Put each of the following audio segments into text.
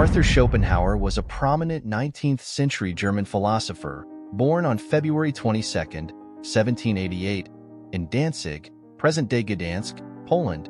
Arthur Schopenhauer was a prominent 19th-century German philosopher, born on February 22, 1788, in Danzig, present-day Gdansk, Poland.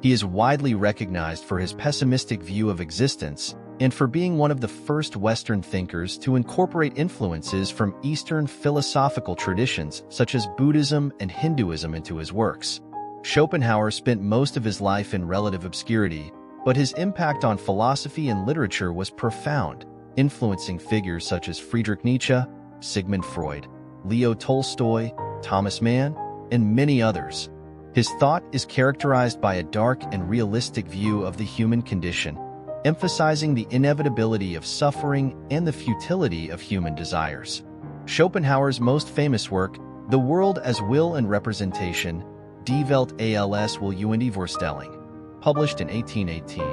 He is widely recognized for his pessimistic view of existence and for being one of the first Western thinkers to incorporate influences from Eastern philosophical traditions such as Buddhism and Hinduism into his works. Schopenhauer spent most of his life in relative obscurity, but his impact on philosophy and literature was profound, influencing figures such as Friedrich Nietzsche, Sigmund Freud, Leo Tolstoy, Thomas Mann, and many others. His thought is characterized by a dark and realistic view of the human condition, emphasizing the inevitability of suffering and the futility of human desires. Schopenhauer's most famous work, The World as Will and Representation, Die Welt als Will und Vorstellung, published in 1818,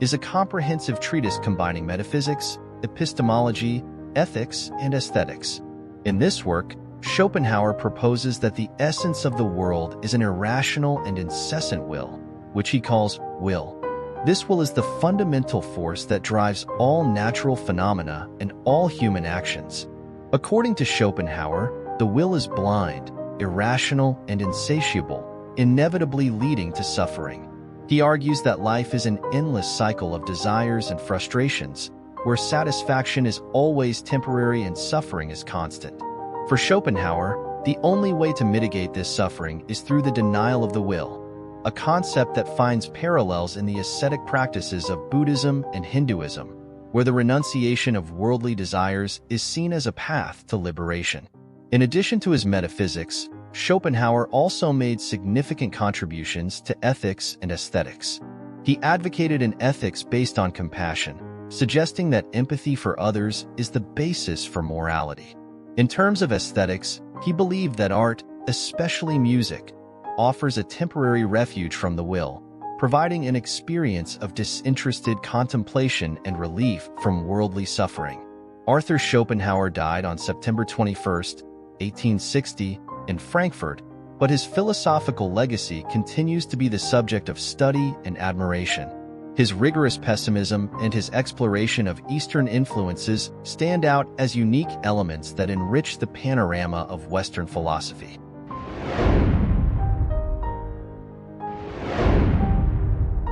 is a comprehensive treatise combining metaphysics, epistemology, ethics, and aesthetics. In this work, Schopenhauer proposes that the essence of the world is an irrational and incessant will, which he calls will. This will is the fundamental force that drives all natural phenomena and all human actions. According to Schopenhauer, the will is blind, irrational, and insatiable, inevitably leading to suffering. He argues that life is an endless cycle of desires and frustrations, where satisfaction is always temporary and suffering is constant. For Schopenhauer, the only way to mitigate this suffering is through the denial of the will, a concept that finds parallels in the ascetic practices of Buddhism and Hinduism, where the renunciation of worldly desires is seen as a path to liberation. In addition to his metaphysics, Schopenhauer also made significant contributions to ethics and aesthetics. He advocated an ethics based on compassion, suggesting that empathy for others is the basis for morality. In terms of aesthetics, he believed that art, especially music, offers a temporary refuge from the will, providing an experience of disinterested contemplation and relief from worldly suffering. Arthur Schopenhauer died on September 21, 1860, in Frankfurt, but his philosophical legacy continues to be the subject of study and admiration. His rigorous pessimism and his exploration of Eastern influences stand out as unique elements that enrich the panorama of Western philosophy.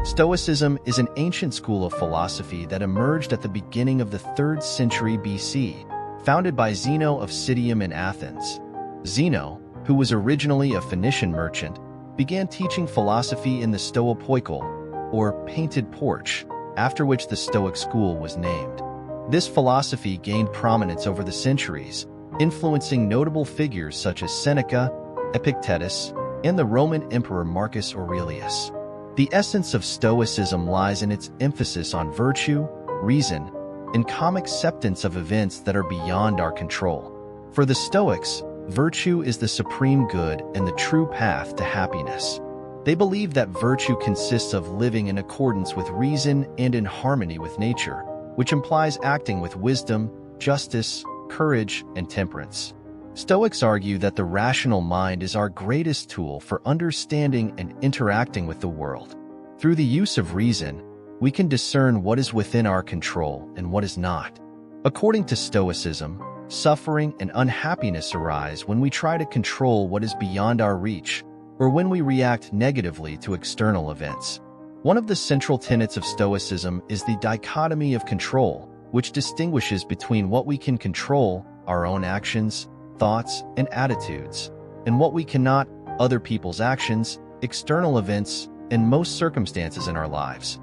Stoicism is an ancient school of philosophy that emerged at the beginning of the 3rd century BC, founded by Zeno of Citium in Athens. Zeno, who was originally a Phoenician merchant, began teaching philosophy in the Stoa-Poikile, or painted porch, after which the Stoic school was named. This philosophy gained prominence over the centuries, influencing notable figures such as Seneca, Epictetus, and the Roman Emperor Marcus Aurelius. The essence of Stoicism lies in its emphasis on virtue, reason, and calm acceptance of events that are beyond our control. For the Stoics, virtue is the supreme good and the true path to happiness. They believe that virtue consists of living in accordance with reason and in harmony with nature, which implies acting with wisdom, justice, courage, and temperance. Stoics argue that the rational mind is our greatest tool for understanding and interacting with the world. Through the use of reason, we can discern what is within our control and what is not. According to Stoicism, suffering and unhappiness arise when we try to control what is beyond our reach, or when we react negatively to external events. One of the central tenets of Stoicism is the dichotomy of control, which distinguishes between what we can control, our own actions, thoughts, and attitudes, and what we cannot, other people's actions, external events, and most circumstances in our lives.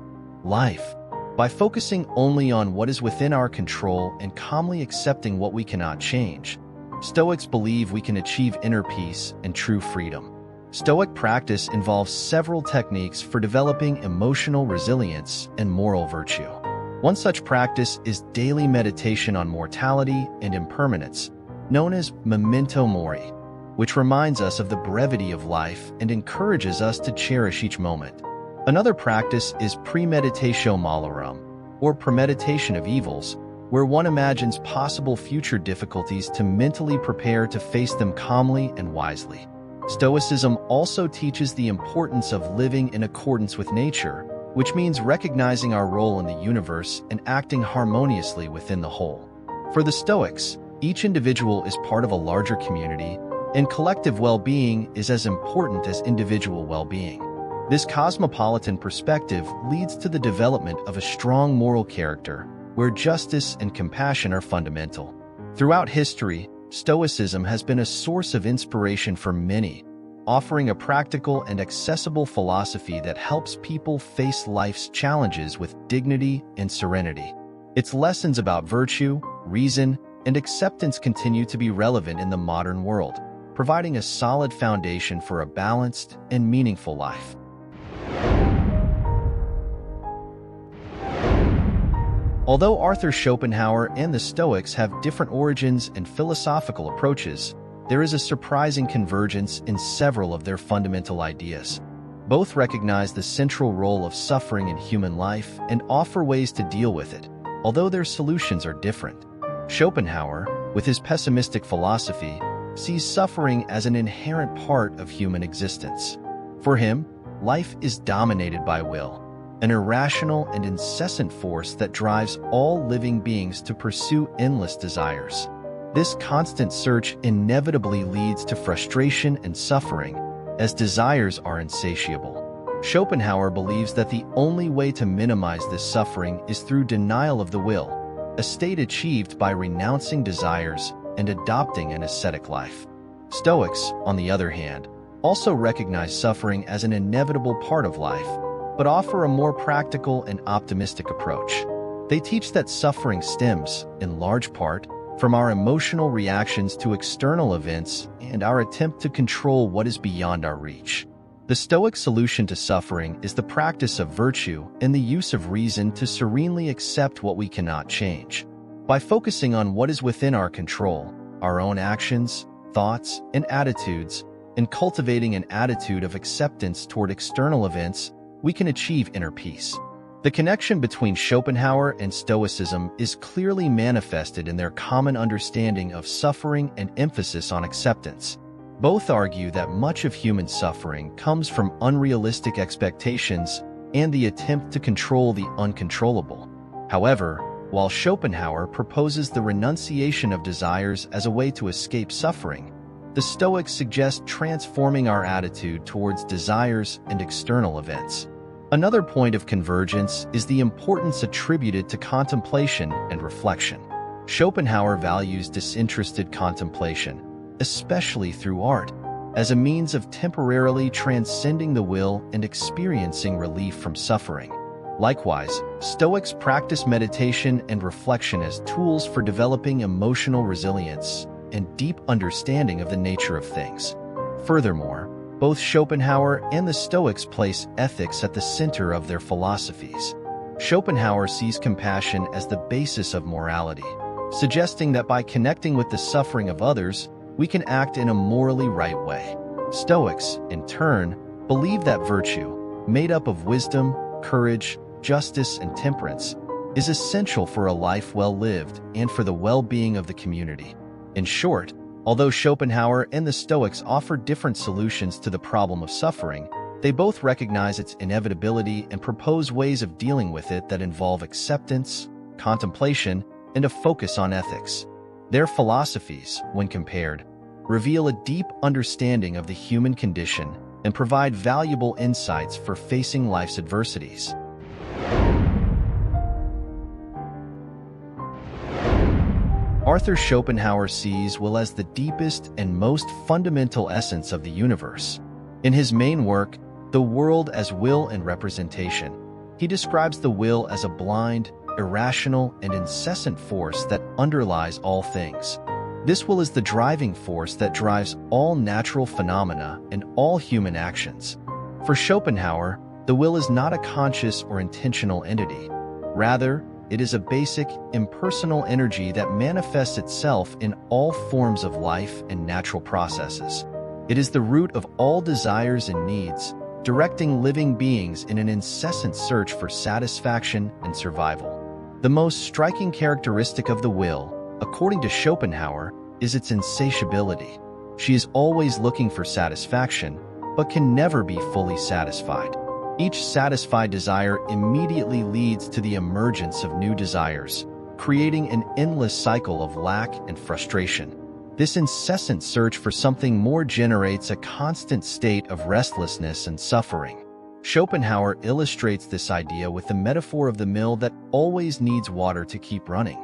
By focusing only on what is within our control and calmly accepting what we cannot change, Stoics believe we can achieve inner peace and true freedom. Stoic practice involves several techniques for developing emotional resilience and moral virtue. One such practice is daily meditation on mortality and impermanence, known as memento mori, which reminds us of the brevity of life and encourages us to cherish each moment. Another practice is premeditatio malorum, or premeditation of evils, where one imagines possible future difficulties to mentally prepare to face them calmly and wisely. Stoicism also teaches the importance of living in accordance with nature, which means recognizing our role in the universe and acting harmoniously within the whole. For the Stoics, each individual is part of a larger community, and collective well-being is as important as individual well-being. This cosmopolitan perspective leads to the development of a strong moral character, where justice and compassion are fundamental. Throughout history, Stoicism has been a source of inspiration for many, offering a practical and accessible philosophy that helps people face life's challenges with dignity and serenity. Its lessons about virtue, reason, and acceptance continue to be relevant in the modern world, providing a solid foundation for a balanced and meaningful life. Although Arthur Schopenhauer and the Stoics have different origins and philosophical approaches, there is a surprising convergence in several of their fundamental ideas. Both recognize the central role of suffering in human life and offer ways to deal with it, although their solutions are different. Schopenhauer, with his pessimistic philosophy, sees suffering as an inherent part of human existence. For him, life is dominated by will, an irrational and incessant force that drives all living beings to pursue endless desires. This constant search inevitably leads to frustration and suffering, as desires are insatiable. Schopenhauer believes that the only way to minimize this suffering is through denial of the will, a state achieved by renouncing desires and adopting an ascetic life. Stoics, on the other hand, also recognize suffering as an inevitable part of life, but offer a more practical and optimistic approach. They teach that suffering stems, in large part, from our emotional reactions to external events and our attempt to control what is beyond our reach. The Stoic solution to suffering is the practice of virtue and the use of reason to serenely accept what we cannot change. By focusing on what is within our control, our own actions, thoughts, and attitudes, and cultivating an attitude of acceptance toward external events, we can achieve inner peace. The connection between Schopenhauer and Stoicism is clearly manifested in their common understanding of suffering and emphasis on acceptance. Both argue that much of human suffering comes from unrealistic expectations and the attempt to control the uncontrollable. However, while Schopenhauer proposes the renunciation of desires as a way to escape suffering, the Stoics suggest transforming our attitude towards desires and external events. Another point of convergence is the importance attributed to contemplation and reflection. Schopenhauer values disinterested contemplation, especially through art, as a means of temporarily transcending the will and experiencing relief from suffering. Likewise, Stoics practice meditation and reflection as tools for developing emotional resilience and deep understanding of the nature of things. Furthermore, both Schopenhauer and the Stoics place ethics at the center of their philosophies. Schopenhauer sees compassion as the basis of morality, suggesting that by connecting with the suffering of others, we can act in a morally right way. Stoics, in turn, believe that virtue, made up of wisdom, courage, justice, and temperance, is essential for a life well lived and for the well-being of the community. In short, although Schopenhauer and the Stoics offer different solutions to the problem of suffering, they both recognize its inevitability and propose ways of dealing with it that involve acceptance, contemplation, and a focus on ethics. Their philosophies, when compared, reveal a deep understanding of the human condition and provide valuable insights for facing life's adversities. Arthur Schopenhauer sees will as the deepest and most fundamental essence of the universe. In his main work, The World as Will and Representation, he describes the will as a blind, irrational, and incessant force that underlies all things. This will is the driving force that drives all natural phenomena and all human actions. For Schopenhauer, the will is not a conscious or intentional entity. Rather, it is a basic, impersonal energy that manifests itself in all forms of life and natural processes. It is the root of all desires and needs, directing living beings in an incessant search for satisfaction and survival. The most striking characteristic of the will, according to Schopenhauer, is its insatiability. She is always looking for satisfaction, but can never be fully satisfied. Each satisfied desire immediately leads to the emergence of new desires, creating an endless cycle of lack and frustration. This incessant search for something more generates a constant state of restlessness and suffering. Schopenhauer illustrates this idea with the metaphor of the mill that always needs water to keep running.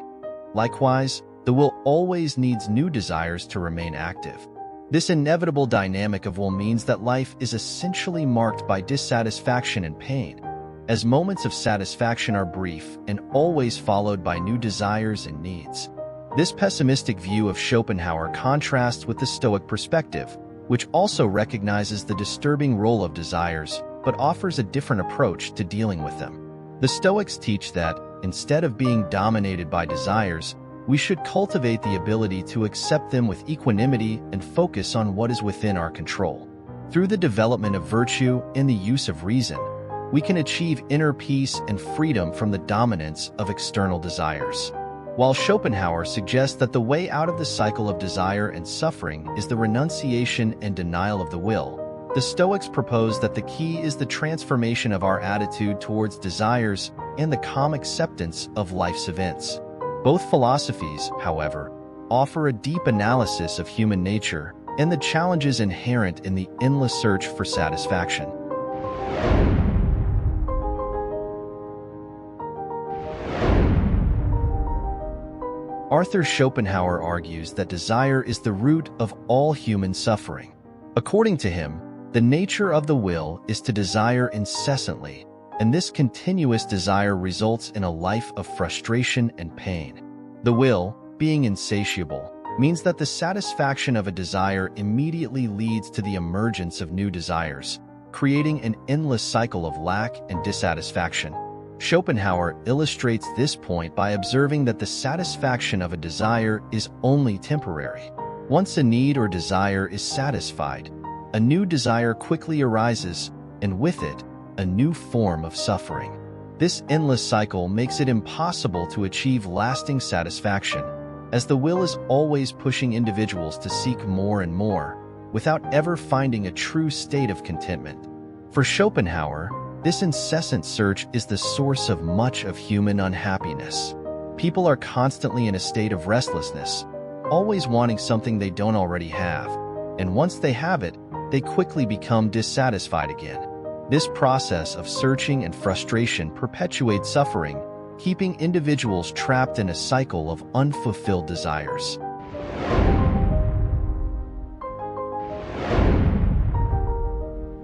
Likewise, the will always needs new desires to remain active. This inevitable dynamic of will means that life is essentially marked by dissatisfaction and pain, as moments of satisfaction are brief and always followed by new desires and needs. This pessimistic view of Schopenhauer contrasts with the Stoic perspective, which also recognizes the disturbing role of desires, but offers a different approach to dealing with them. The Stoics teach that, instead of being dominated by desires, we should cultivate the ability to accept them with equanimity and focus on what is within our control. Through the development of virtue and the use of reason, we can achieve inner peace and freedom from the dominance of external desires. While Schopenhauer suggests that the way out of the cycle of desire and suffering is the renunciation and denial of the will, the Stoics propose that the key is the transformation of our attitude towards desires and the calm acceptance of life's events. Both philosophies, however, offer a deep analysis of human nature and the challenges inherent in the endless search for satisfaction. Arthur Schopenhauer argues that desire is the root of all human suffering. According to him, the nature of the will is to desire incessantly, and this continuous desire results in a life of frustration and pain. The will, being insatiable, means that the satisfaction of a desire immediately leads to the emergence of new desires, creating an endless cycle of lack and dissatisfaction. Schopenhauer illustrates this point by observing that the satisfaction of a desire is only temporary. Once a need or desire is satisfied, a new desire quickly arises, and with it, a new form of suffering. This endless cycle makes it impossible to achieve lasting satisfaction, as the will is always pushing individuals to seek more and more, without ever finding a true state of contentment. For Schopenhauer, this incessant search is the source of much of human unhappiness. People are constantly in a state of restlessness, always wanting something they don't already have, and once they have it, they quickly become dissatisfied again. This process of searching and frustration perpetuates suffering, keeping individuals trapped in a cycle of unfulfilled desires.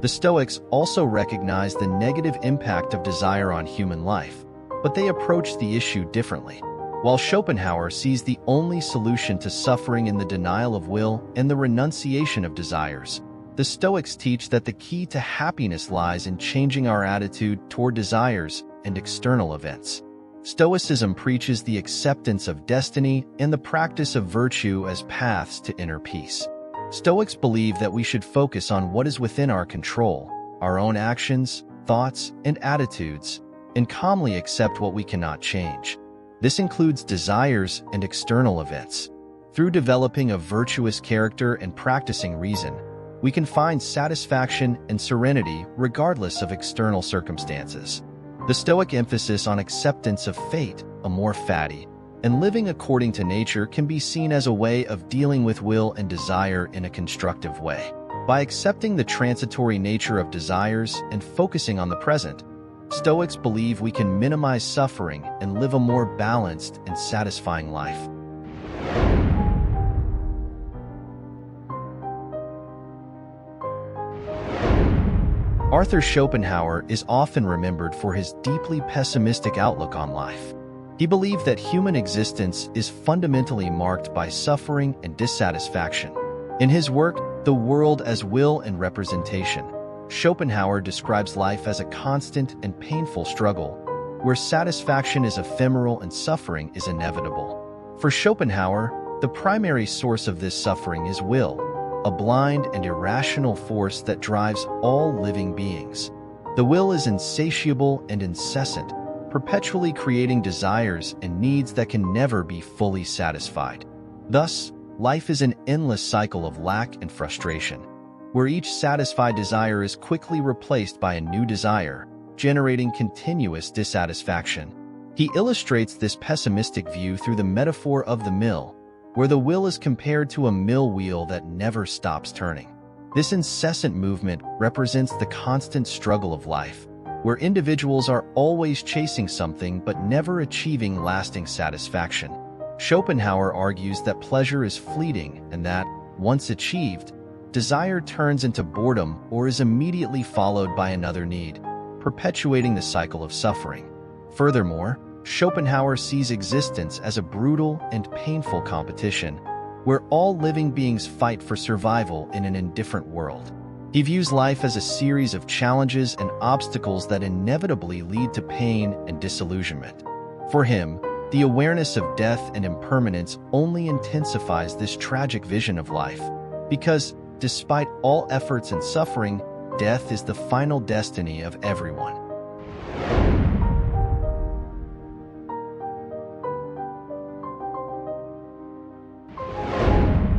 The Stoics also recognize the negative impact of desire on human life, but they approach the issue differently. While Schopenhauer sees the only solution to suffering in the denial of will and the renunciation of desires, the Stoics teach that the key to happiness lies in changing our attitude toward desires and external events. Stoicism preaches the acceptance of destiny and the practice of virtue as paths to inner peace. Stoics believe that we should focus on what is within our control, our own actions, thoughts, and attitudes, and calmly accept what we cannot change. This includes desires and external events. Through developing a virtuous character and practicing reason, we can find satisfaction and serenity regardless of external circumstances. The Stoic emphasis on acceptance of fate, amor fati, and living according to nature can be seen as a way of dealing with will and desire in a constructive way. By accepting the transitory nature of desires and focusing on the present, Stoics believe we can minimize suffering and live a more balanced and satisfying life. Arthur Schopenhauer is often remembered for his deeply pessimistic outlook on life. He believed that human existence is fundamentally marked by suffering and dissatisfaction. In his work, The World as Will and Representation, Schopenhauer describes life as a constant and painful struggle, where satisfaction is ephemeral and suffering is inevitable. For Schopenhauer, the primary source of this suffering is will, a blind and irrational force that drives all living beings. The will is insatiable and incessant, perpetually creating desires and needs that can never be fully satisfied. Thus, life is an endless cycle of lack and frustration. where each satisfied desire is quickly replaced by a new desire, generating continuous dissatisfaction. He illustrates this pessimistic view through the metaphor of the mill, where the will is compared to a mill wheel that never stops turning. This incessant movement represents the constant struggle of life, where individuals are always chasing something but never achieving lasting satisfaction. Schopenhauer argues that pleasure is fleeting and that, once achieved, desire turns into boredom or is immediately followed by another need, perpetuating the cycle of suffering. Furthermore, Schopenhauer sees existence as a brutal and painful competition, where all living beings fight for survival in an indifferent world. He views life as a series of challenges and obstacles that inevitably lead to pain and disillusionment. For him, the awareness of death and impermanence only intensifies this tragic vision of life, because, despite all efforts and suffering, death is the final destiny of everyone.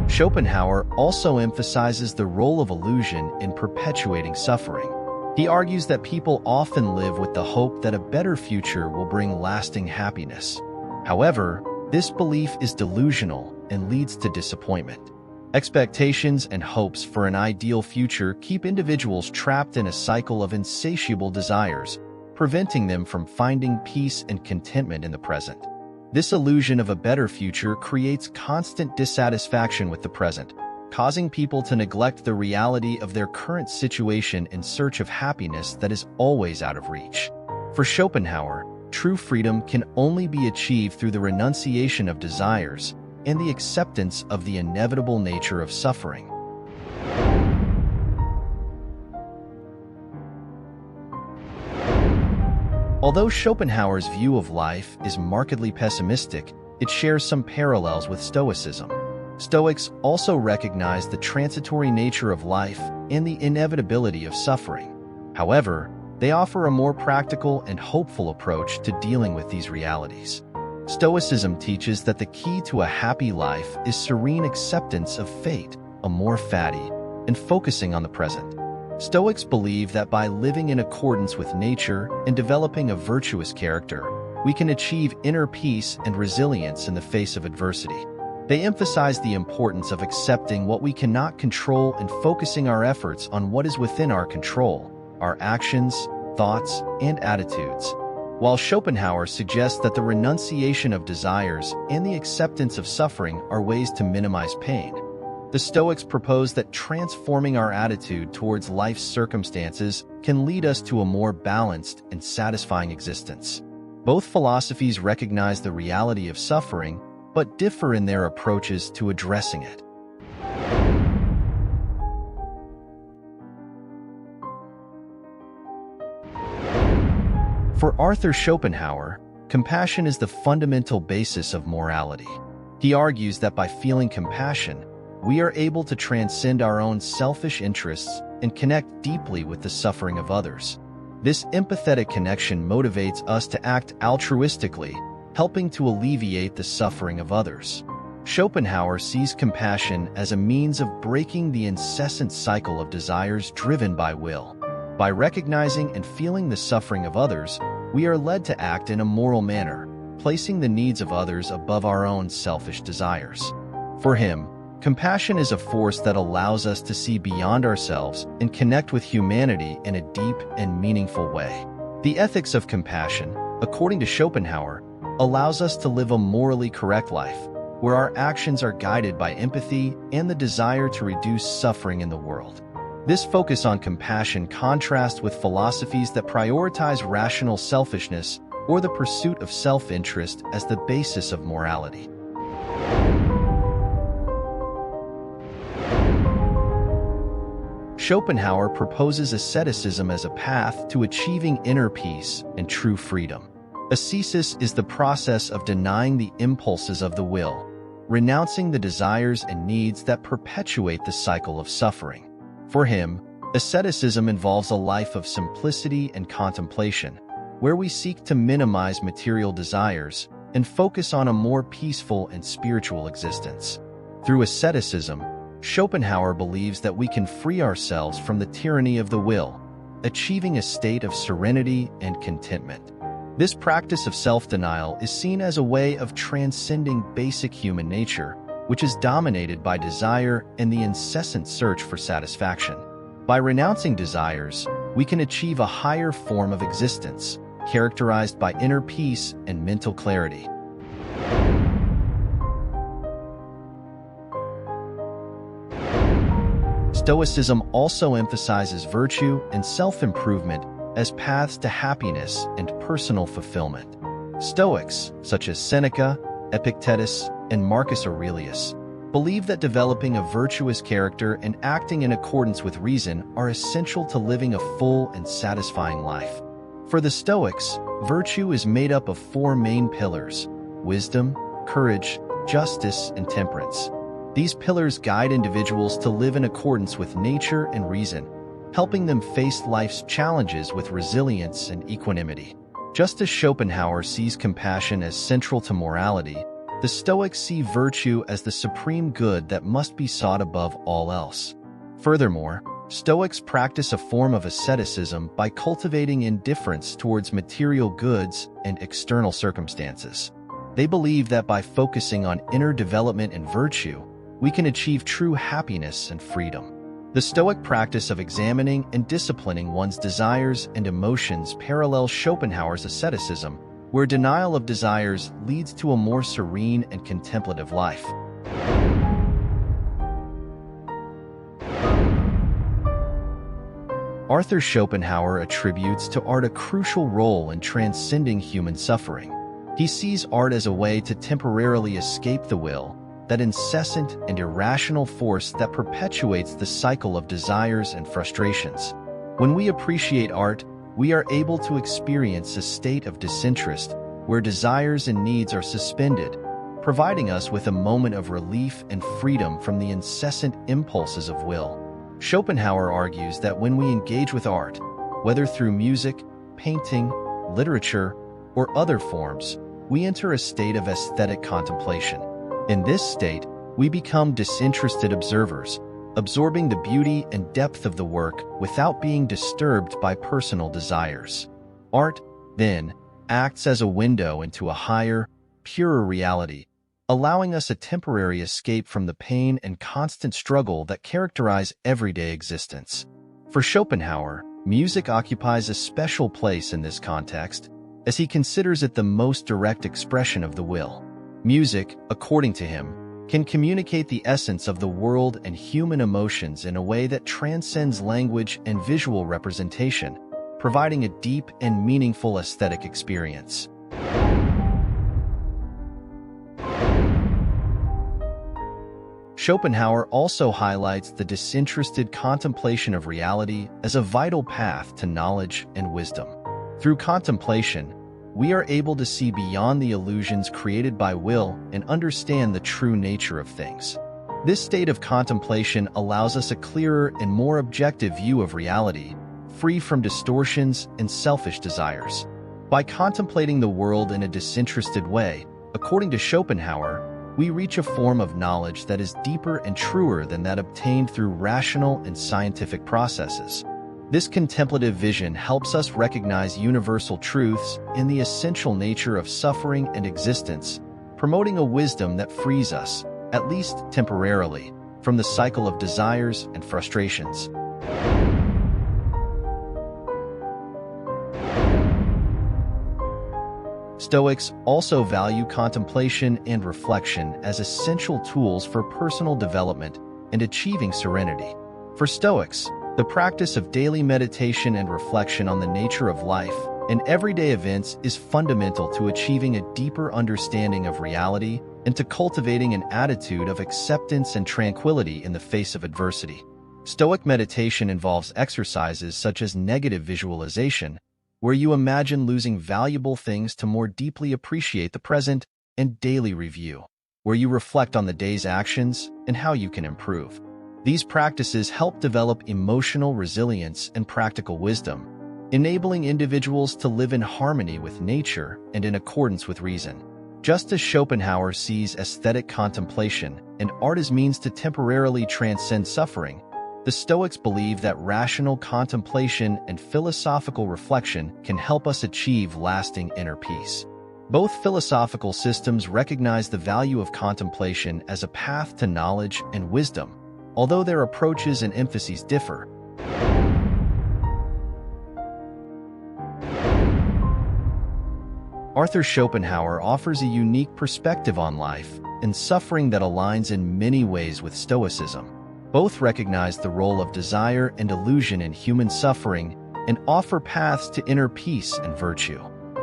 Schopenhauer also emphasizes the role of illusion in perpetuating suffering. He argues that people often live with the hope that a better future will bring lasting happiness. However, this belief is delusional and leads to disappointment. Expectations and hopes for an ideal future keep individuals trapped in a cycle of insatiable desires, preventing them from finding peace and contentment in the present. This illusion of a better future creates constant dissatisfaction with the present, causing people to neglect the reality of their current situation in search of happiness that is always out of reach. For Schopenhauer, true freedom can only be achieved through the renunciation of desires and the acceptance of the inevitable nature of suffering. Although Schopenhauer's view of life is markedly pessimistic, it shares some parallels with Stoicism. Stoics also recognize the transitory nature of life and the inevitability of suffering. However, they offer a more practical and hopeful approach to dealing with these realities. Stoicism teaches that the key to a happy life is serene acceptance of fate, amor fati, and focusing on the present. Stoics believe that by living in accordance with nature and developing a virtuous character, we can achieve inner peace and resilience in the face of adversity. They emphasize the importance of accepting what we cannot control and focusing our efforts on what is within our control, our actions, thoughts, and attitudes. While Schopenhauer suggests that the renunciation of desires and the acceptance of suffering are ways to minimize pain, the Stoics propose that transforming our attitude towards life's circumstances can lead us to a more balanced and satisfying existence. Both philosophies recognize the reality of suffering, but differ in their approaches to addressing it. For Arthur Schopenhauer, compassion is the fundamental basis of morality. He argues that by feeling compassion, we are able to transcend our own selfish interests and connect deeply with the suffering of others. This empathetic connection motivates us to act altruistically, helping to alleviate the suffering of others. Schopenhauer sees compassion as a means of breaking the incessant cycle of desires driven by will. By recognizing and feeling the suffering of others, we are led to act in a moral manner, placing the needs of others above our own selfish desires. For him, compassion is a force that allows us to see beyond ourselves and connect with humanity in a deep and meaningful way. The ethics of compassion, according to Schopenhauer, allows us to live a morally correct life, where our actions are guided by empathy and the desire to reduce suffering in the world. This focus on compassion contrasts with philosophies that prioritize rational selfishness or the pursuit of self-interest as the basis of morality. Schopenhauer proposes asceticism as a path to achieving inner peace and true freedom. Ascesis is the process of denying the impulses of the will, renouncing the desires and needs that perpetuate the cycle of suffering. For him, asceticism involves a life of simplicity and contemplation, where we seek to minimize material desires and focus on a more peaceful and spiritual existence. Through asceticism, Schopenhauer believes that we can free ourselves from the tyranny of the will, achieving a state of serenity and contentment. This practice of self-denial is seen as a way of transcending basic human nature, which is dominated by desire and the incessant search for satisfaction. By renouncing desires, we can achieve a higher form of existence, characterized by inner peace and mental clarity. Stoicism also emphasizes virtue and self-improvement as paths to happiness and personal fulfillment. Stoics, such as Seneca, Epictetus, and Marcus Aurelius, believe that developing a virtuous character and acting in accordance with reason are essential to living a full and satisfying life. For the Stoics, virtue is made up of four main pillars: wisdom, courage, justice, and temperance. These pillars guide individuals to live in accordance with nature and reason, helping them face life's challenges with resilience and equanimity. Just as Schopenhauer sees compassion as central to morality, the Stoics see virtue as the supreme good that must be sought above all else. Furthermore, Stoics practice a form of asceticism by cultivating indifference towards material goods and external circumstances. They believe that by focusing on inner development and virtue, we can achieve true happiness and freedom. The Stoic practice of examining and disciplining one's desires and emotions parallels Schopenhauer's asceticism, where denial of desires leads to a more serene and contemplative life. Arthur Schopenhauer attributes to art a crucial role in transcending human suffering. He sees art as a way to temporarily escape the will, that incessant and irrational force that perpetuates the cycle of desires and frustrations. When we appreciate art, we are able to experience a state of disinterest where desires and needs are suspended, providing us with a moment of relief and freedom from the incessant impulses of will. Schopenhauer argues that when we engage with art, whether through music, painting, literature, or other forms, we enter a state of aesthetic contemplation. In this state, we become disinterested observers, absorbing the beauty and depth of the work without being disturbed by personal desires. Art, then, acts as a window into a higher, purer reality, allowing us a temporary escape from the pain and constant struggle that characterize everyday existence. For Schopenhauer, music occupies a special place in this context, as he considers it the most direct expression of the will. Music, according to him, can communicate the essence of the world and human emotions in a way that transcends language and visual representation, providing a deep and meaningful aesthetic experience. Schopenhauer also highlights the disinterested contemplation of reality as a vital path to knowledge and wisdom. Through contemplation, we are able to see beyond the illusions created by will and understand the true nature of things. This state of contemplation allows us a clearer and more objective view of reality, free from distortions and selfish desires. By contemplating the world in a disinterested way, according to Schopenhauer, we reach a form of knowledge that is deeper and truer than that obtained through rational and scientific processes. This contemplative vision helps us recognize universal truths in the essential nature of suffering and existence, promoting a wisdom that frees us, at least temporarily, from the cycle of desires and frustrations. Stoics also value contemplation and reflection as essential tools for personal development and achieving serenity. For Stoics, the practice of daily meditation and reflection on the nature of life and everyday events is fundamental to achieving a deeper understanding of reality and to cultivating an attitude of acceptance and tranquility in the face of adversity. Stoic meditation involves exercises such as negative visualization, where you imagine losing valuable things to more deeply appreciate the present, and daily review, where you reflect on the day's actions and how you can improve. These practices help develop emotional resilience and practical wisdom, enabling individuals to live in harmony with nature and in accordance with reason. Just as Schopenhauer sees aesthetic contemplation and art as means to temporarily transcend suffering, the Stoics believe that rational contemplation and philosophical reflection can help us achieve lasting inner peace. Both philosophical systems recognize the value of contemplation as a path to knowledge and wisdom, although their approaches and emphases differ. Arthur Schopenhauer offers a unique perspective on life and suffering that aligns in many ways with Stoicism. Both recognize the role of desire and delusion in human suffering and offer paths to inner peace and virtue.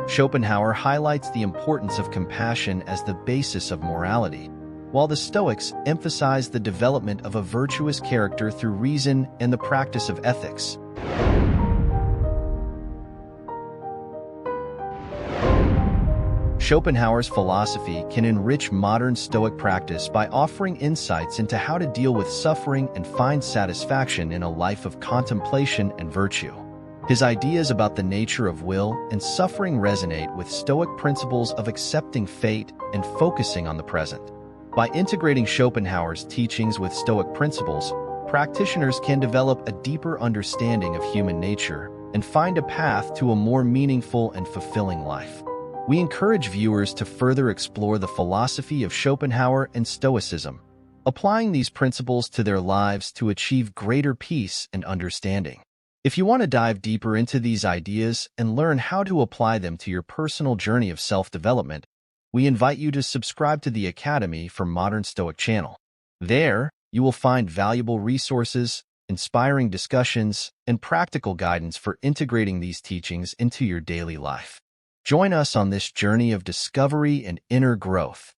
Schopenhauer highlights the importance of compassion as the basis of morality, while the Stoics emphasize the development of a virtuous character through reason and the practice of ethics. Schopenhauer's philosophy can enrich modern Stoic practice by offering insights into how to deal with suffering and find satisfaction in a life of contemplation and virtue. His ideas about the nature of will and suffering resonate with Stoic principles of accepting fate and focusing on the present. By integrating Schopenhauer's teachings with Stoic principles, practitioners can develop a deeper understanding of human nature and find a path to a more meaningful and fulfilling life. We encourage viewers to further explore the philosophy of Schopenhauer and Stoicism, applying these principles to their lives to achieve greater peace and understanding. If you want to dive deeper into these ideas and learn how to apply them to your personal journey of self-development, we invite you to subscribe to the Academy for Modern Stoic channel. There, you will find valuable resources, inspiring discussions, and practical guidance for integrating these teachings into your daily life. Join us on this journey of discovery and inner growth.